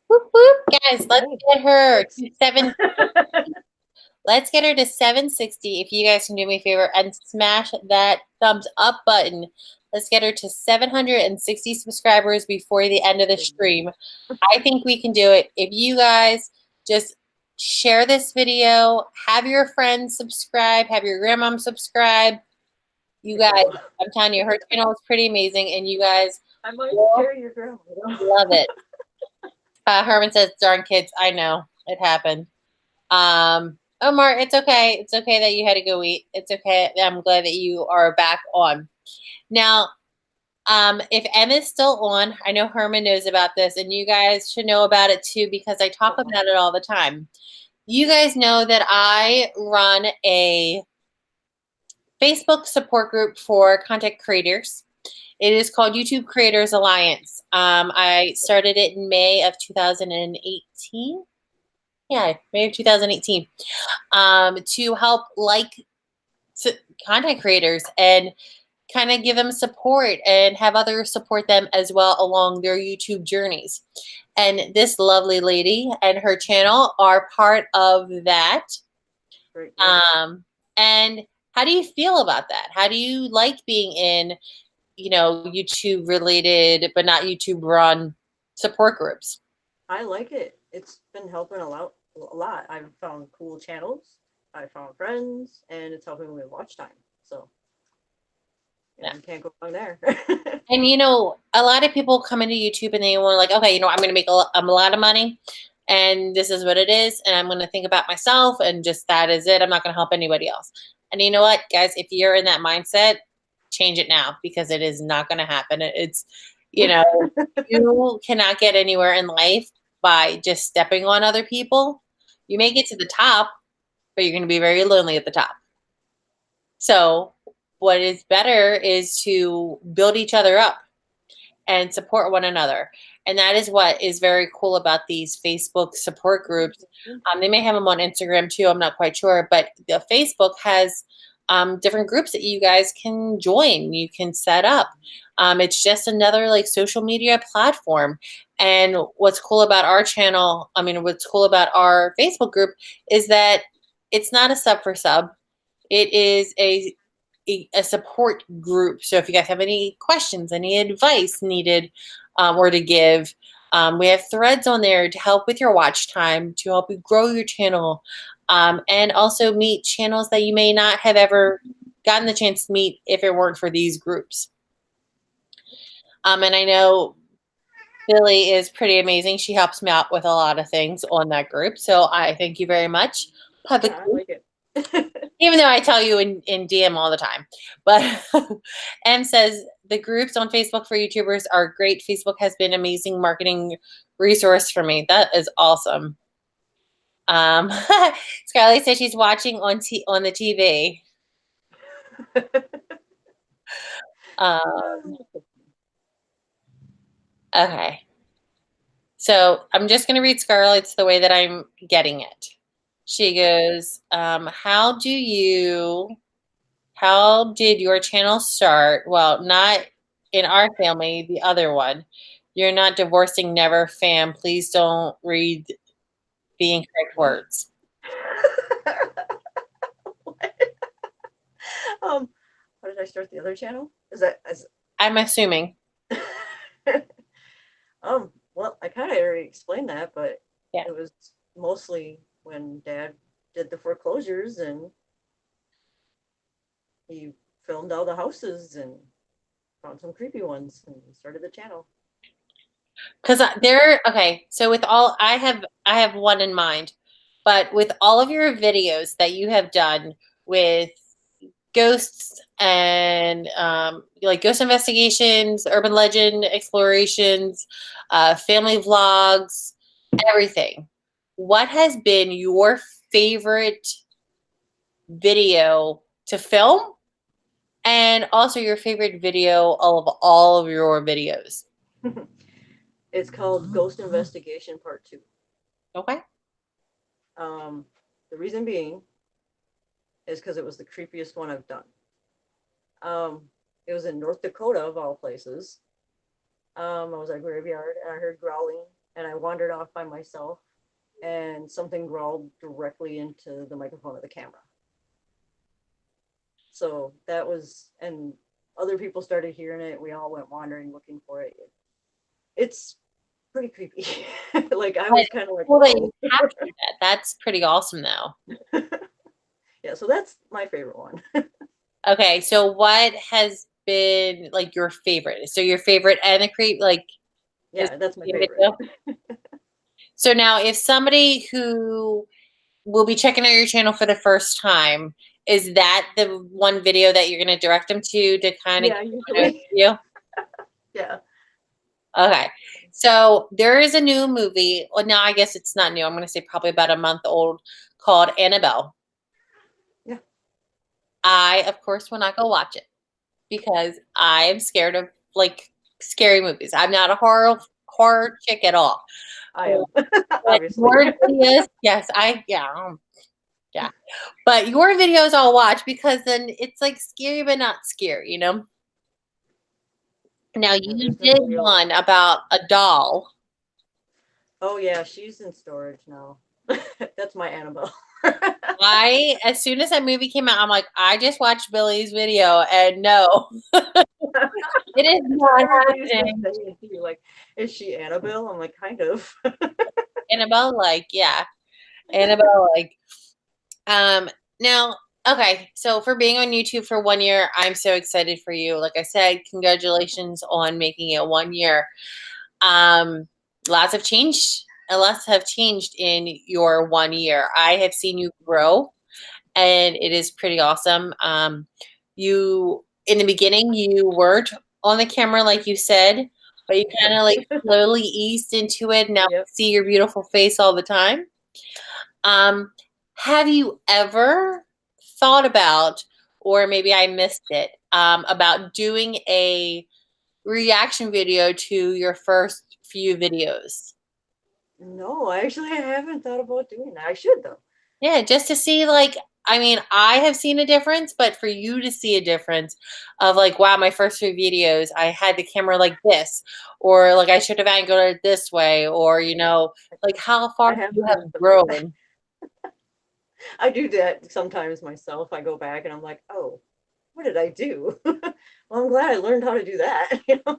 whoop. Guys, let's get her to 760. Let's get her to 760. If you guys can do me a favor and smash that thumbs up button. Let's get her to 760 subscribers before the end of the stream. I think we can do it. If you guys just share this video, have your friends subscribe, have your grandmom subscribe. You guys, I'm telling you, her channel is pretty amazing, and you guys I might share your grandma. love it. Herman says, darn kids, I know. It happened. Omar, it's okay. It's okay that you had to go eat. It's okay. I'm glad that you are back on. Now, if Emma's still on, I know Herman knows about this, and you guys should know about it too because I talk about it all the time. you guys know that I run a Facebook support group for content creators. It is called YouTube Creators Alliance. I started it in May of 2018. Yeah, May of 2018. To help content creators and kind of give them support and have others support them as well along their YouTube journeys. And this lovely lady and her channel are part of that. Great. And how do you feel about that? How do you like being in, YouTube related, but not YouTube run support groups? I like it. It's been helping a lot. A lot. I've found cool channels. I found friends, and it's helping with watch time. So Yeah. you can't go wrong there. And a lot of people come into YouTube and they want like, okay, I'm going to make a lot of money, and this is what it is, and I'm going to think about myself, and just that is it. I'm not going to help anybody else. And you know what, guys, if you're in that mindset, change it now, because it is not going to happen. It's, you cannot get anywhere in life by just stepping on other people. You may get to the top, but you're going to be very lonely at the top. So what is better is to build each other up and support one another. And that is what is very cool about these Facebook support groups. They may have them on Instagram too. I'm not quite sure, but the Facebook has different groups that you guys can join. You can set up. It's just another like social media platform. And what's cool about our channel, what's cool about our Facebook group is that it's not a sub for sub. It is a support group. So if you guys have any questions, any advice needed or to give, we have threads on there to help with your watch time, to help you grow your channel, and also meet channels that you may not have ever gotten the chance to meet if it weren't for these groups. And I know Billy is pretty amazing. She helps me out with a lot of things on that group. So I thank you very much publicly. Yeah, I like it. Even though I tell you in DM all the time. But M says, the groups on Facebook for YouTubers are great. Facebook has been an amazing marketing resource for me. That is awesome. Scarlett says she's watching on the TV. Okay. So I'm just going to read Scarlett's the way that I'm getting it. She goes, how did your channel start? Well, not in our family, the other one. You're not divorcing, never, fam. Please don't read the incorrect words. How did I start the other channel? I'm assuming. Well, I kind of already explained that, but yeah, it was mostly when Dad did the foreclosures and he filmed all the houses and found some creepy ones and started the channel. Because okay, so with all, I have one in mind, but with all of your videos that you have done with ghosts and like ghost investigations, urban legend explorations, family vlogs, everything, what has been your favorite video to film, and also your favorite video of all of your videos? It's called Ghost Investigation Part 2. Okay. The reason being is because it was the creepiest one I've done. It was in North Dakota, of all places. I was at a graveyard and I heard growling, and I wandered off by myself, and something growled directly into the microphone of the camera. So that was, and other people started hearing it. We all went wandering looking for it. It's pretty creepy. Like I was kind of like, well, that you captured that. That's pretty awesome, though. Yeah, so that's my favorite one. Okay, so what has been like your favorite? So your favorite and the creep, like, yeah, that's my favorite. So now, if somebody who will be checking out your channel for the first time, is that the one video that you're going to direct them to kind of Yeah, usually. you? Yeah. Okay. So there is a new movie. Well, now I guess it's not new. I'm going to say probably about a month old, called Annabelle. Yeah. I, of course, will not go watch it because I am scared of like scary movies. I'm not a horror chick at all. I am, But obviously. your videos, yes, yeah. But your videos I'll watch because then it's like scary but not scary, you know? Now you There's did definitely one about a doll. Oh yeah, she's in storage now. That's my Annabelle. As soon as that movie came out, I'm like, I just watched Billy's video and no, it is not Everybody's happening. saying to you, like, is she Annabelle? I'm like, kind of. Annabelle, like, yeah. Annabelle, like, um, now, okay, so for being on YouTube for 1 year, I'm so excited for you. Like I said, congratulations on making it 1 year. Um, lots have changed. Lots have changed in your 1 year. I have seen you grow, and it is pretty awesome. You in the beginning, you weren't on the camera like you said, but you kind of like slowly eased into it. Now I Yep. see your beautiful face all the time. Um, have you ever thought about, or maybe I missed it, about doing a reaction video to your first few videos? No, actually, I haven't thought about doing that. I should though. Yeah, just to see, like, I mean, I have seen a difference, but for you to see a difference of like, wow, my first few videos, I had the camera like this, or like I should have angled it this way, or like how far I have you have noticed that. grown. I do that sometimes myself. I go back and I'm like, oh, what did I do? Well, I'm glad I learned how to do that.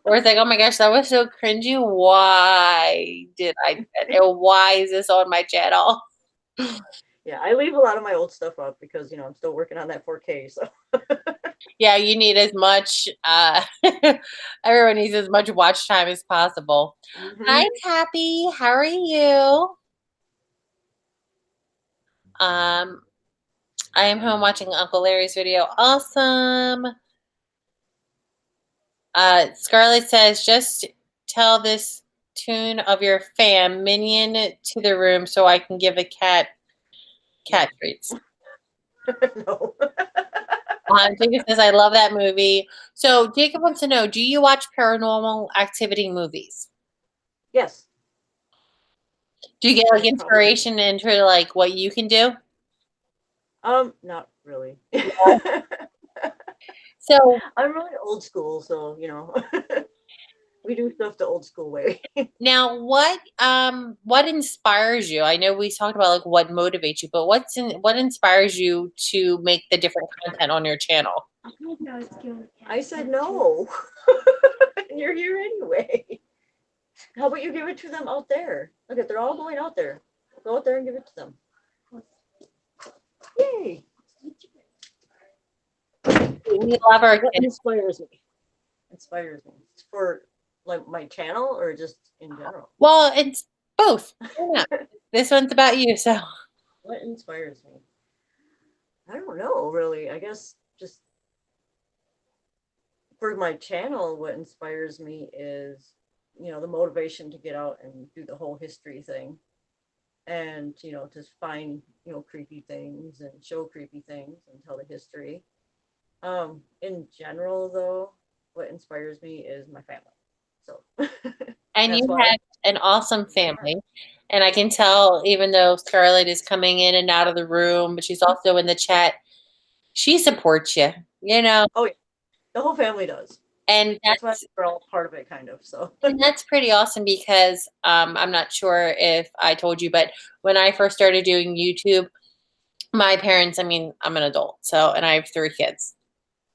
Or it's like, oh my gosh, that was so cringy. Why did I do that? And why is this on my channel? Yeah, I leave a lot of my old stuff up because I'm still working on that 4K. So Yeah, you need as much, everyone needs as much watch time as possible. Hi, Mhm. Tappy. How are you? Um, I am home watching Uncle Larry's video. Awesome. Scarlett says, just tell this tune of your fam minion to the room so I can give a cat treats. No. Jacob says, I love that movie. So Jacob wants to know, do you watch Paranormal Activity movies? Yes. Do you get like That's probably inspiration into like what you can do? not really. So I'm really old school, so we do stuff the old school way. now what inspires you? I know we talked about like what motivates you, but what inspires you to make the different content on your channel? I said no. And you're here anyway. How about you give it to them out there? Look at they're all going out there. Go out there and give it to them. Yay. We love our What kids. inspires me? Inspires me. For like my channel or just in general? Well, it's both. Yeah. This one's about you, so What inspires me? I don't know really. I guess just for my channel, what inspires me is, the motivation to get out and do the whole history thing. And, to find, creepy things and show creepy things and tell the history. In general though, what inspires me is my family. So and that's you why have an awesome family. And I can tell, even though Scarlett is coming in and out of the room, but she's also in the chat, she supports you, you know, oh yeah, the whole family does. and That's why we're all part of it kind of. So that's pretty awesome because I'm not sure if I told you, but when I first started doing YouTube, my parents, I mean, I'm an adult, so, and I have 3 kids,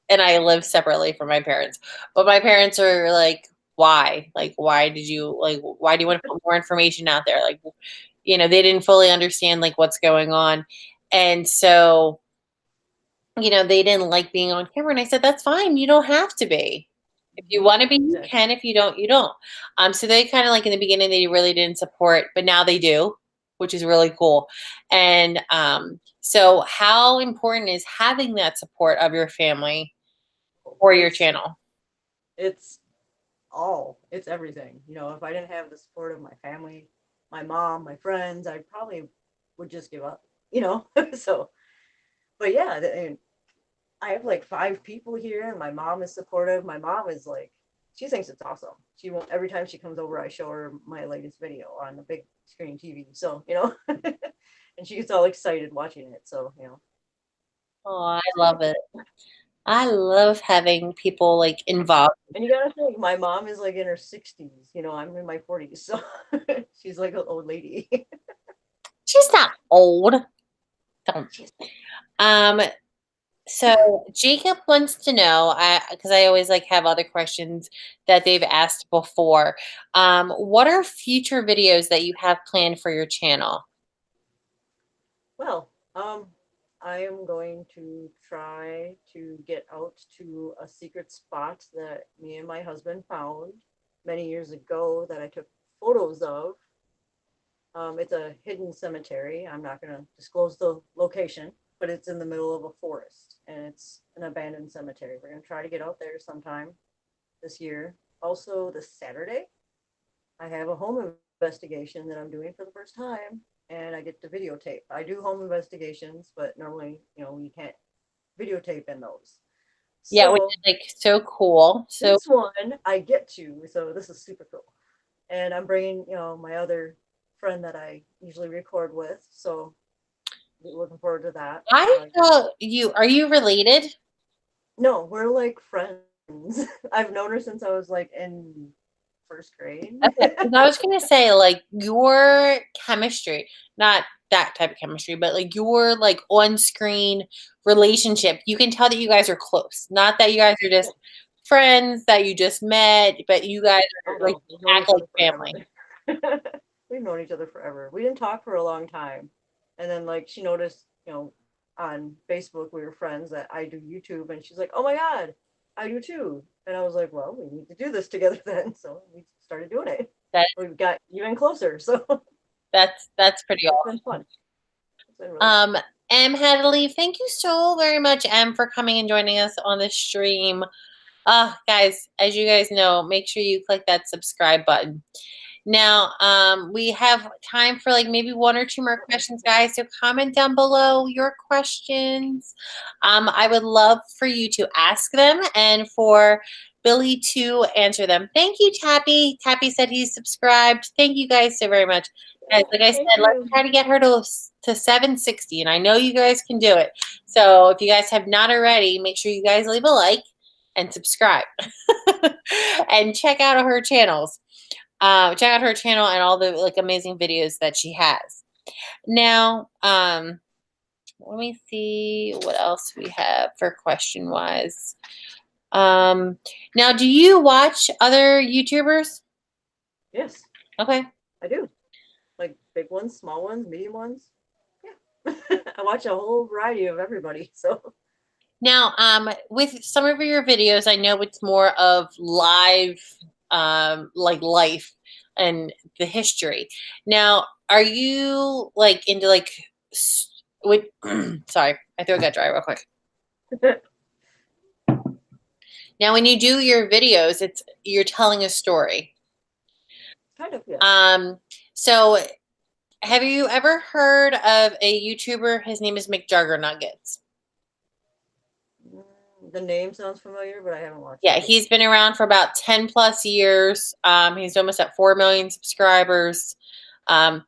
and I live separately from my parents. But my parents are like, why? Like, why do you want to put more information out there? Like, they didn't fully understand like what's going on. And so, they didn't like being on camera. And I said, that's fine. You don't have to be. If you want to be, you exactly. can. If you don't, you don't. So they kind of like in the beginning, they really didn't support, but now they do, which is really cool. And so how important is having that support of your family for your channel? It's it's everything. You know, if I didn't have the support of my family, my mom, my friends, I probably would just give up, you know? So, but yeah, and I have like 5 people here, and my mom is supportive. My mom is like, she thinks it's awesome. She won't, every time she comes over, I show her my latest video on the big screen TV. So, you know, and she gets all excited watching it. So, you know, Oh, I so yeah. love it. I love having people like involved. And you gotta think, my mom is like in her 60s. You know, I'm in my 40s, so she's like an old lady. She's not old. Don't. She's Um, so Jacob wants to know, because I always like have other questions that they've asked before. What are future videos that you have planned for your channel? well, I am going to try to get out to a secret spot that me and my husband found many years ago that I took photos of. It's a hidden cemetery. I'm not going to disclose the location, but it's in the middle of a forest and it's an abandoned cemetery. We're going to try to get out there sometime this year. Also, this Saturday, I have a home investigation that I'm doing for the first time, and I get to videotape. I do home investigations, but normally, you know, you can't videotape in those. Yeah, which So is like so cool. So this one I get to, so this is super cool. And I'm bringing, you know, my other friend that I usually record with. So looking forward to that. I thought are you related? No, we're like friends. I've known her since I was like in first grade. Okay, 'cause I was gonna say like your chemistry, not that type of chemistry, but like your like on-screen relationship, you can tell that you guys are close. Not that you guys are just friends that you just met, but you guys Oh are like no, we've known act each like other forever. family. We've known each other forever. We didn't talk for a long time. And then like she noticed, you know, on Facebook we were friends that I do YouTube and she's like, "Oh my God, I do too." And I was like, "Well, we need to do this together then." So we started doing it. That We've got even closer. So that's pretty it's been awesome. fun. It's been really fun. M had to leave. Thank you so very much, M, for coming and joining us on the stream. Guys, as you guys know, make sure you click that subscribe button. Now, we have time for like maybe 1 or 2 more questions, guys. So comment down below your questions. I would love for you to ask them and for Billy to answer them. Thank you, Tappy. Tappy said he's subscribed. Thank you guys so very much. Guys, like I said, Thank let's you. try to get her to 760, and I know you guys can do it. So if you guys have not already, make sure you guys leave a like and subscribe and check out her channels. Check out her channel and all the like amazing videos that she has. Now, let me see what else we have for question wise. Now, do you watch other YouTubers? Yes, Okay. I do. Like big ones, small ones, medium ones. Yeah. I watch a whole variety of everybody. So Now, with some of your videos, I know it's more of live, like life and the history. Now, are you like into like, with, sorry, my throat got dry real quick. Now, when you do your videos, you're telling a story. kind of, yeah. So have you ever heard of a YouTuber? His name is McJuggernuggets. The name sounds familiar, but I haven't watched Yeah, it. he's been around for about 10 plus years. He's almost at 4 million subscribers. Um,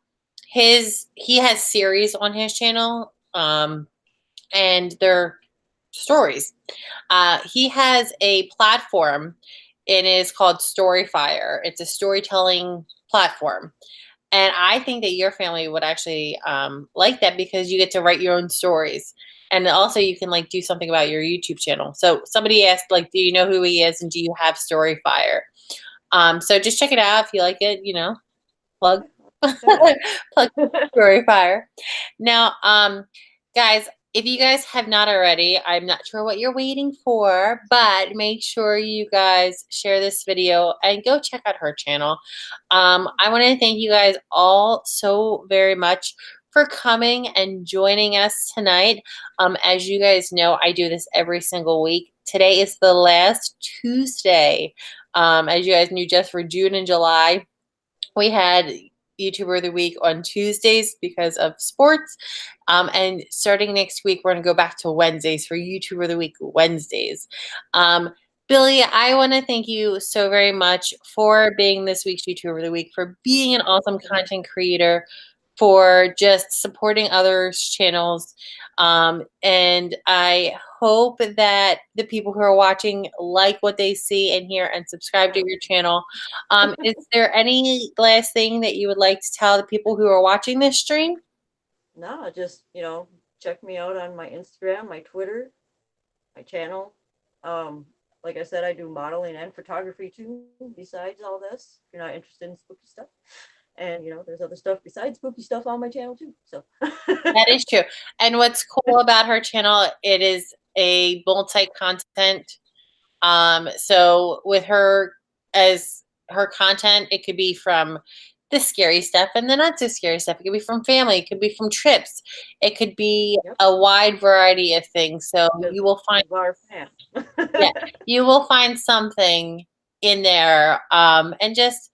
he has series on his channel, and they're stories. He has a platform, and it is called Storyfire. It's a storytelling platform. And I think that your family would actually like that because you get to write your own stories. And also you can like do something about your YouTube channel. So somebody asked, like, do you know who he is and do you have Storyfire? So just check it out if you like it, plug. Plug Storyfire. Now, guys, if you guys have not already, I'm not sure what you're waiting for, but make sure you guys share this video and go check out her channel. I want to thank you guys all so very much for coming and joining us tonight. As you guys know, I do this every single week. today is the last Tuesday. As you guys knew, just for June and July, we had YouTuber of the Week on Tuesdays because of sports. And starting next week, we're going to go back to Wednesdays for YouTuber of the Week Wednesdays. Billy, I want to thank you so very much for being this week's YouTuber of the Week, for being an awesome content creator, for just supporting others' channels. And I hope that the people who are watching like what they see and hear and subscribe to your channel. Is there any last thing that you would like to tell the people who are watching this stream? No, just, check me out on my Instagram, my Twitter, my channel. Like I said, I do modeling and photography too, besides all this, if you're not interested in spooky stuff. And, there's other stuff besides spooky stuff on my channel too, so. That is true. And what's cool about her channel, it is a multi-content. So with her, as her content, it could be from the scary stuff and the not so scary stuff. It could be from family. It could be from trips. It could be a wide variety of things. So you will find, yeah, you will find something in there. And just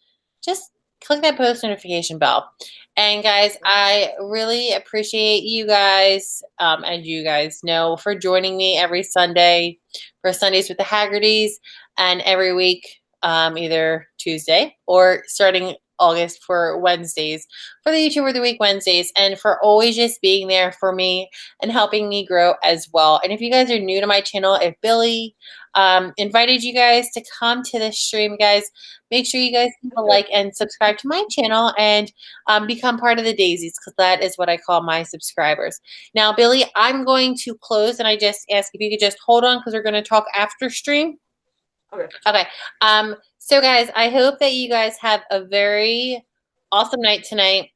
click that post notification bell. And guys, I really appreciate you guys, as you guys know, for joining me every Sunday for Sundays with the Hagertys, and every week, either Tuesday or starting August for Wednesdays, for the YouTuber of the Week Wednesdays, and for always just being there for me and helping me grow as well. And if you guys are new to my channel, if Billy invited you guys to come to this stream, guys, make sure you guys leave a like and subscribe to my channel and become part of the daisies, because that is what I call my subscribers. Now, Billy, I'm going to close, and I just ask if you could just hold on, because we're going to talk after stream. Okay. So guys, I hope that you guys have a very awesome night tonight.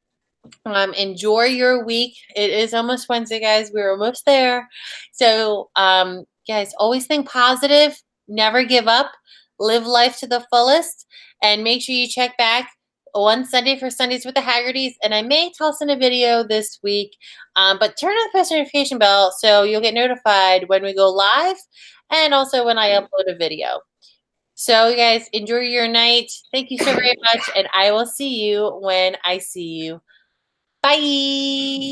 Enjoy your week. It is almost Wednesday, guys. We're almost there. So, guys, always think positive. Never give up. Live life to the fullest. And make sure you check back on Sunday for Sundays with the Hagertys. And I may toss in a video this week. But turn on the post notification bell so you'll get notified when we go live, and also when I upload a video. So, you guys, enjoy your night. Thank you so very much. And I will see you when I see you. Bye.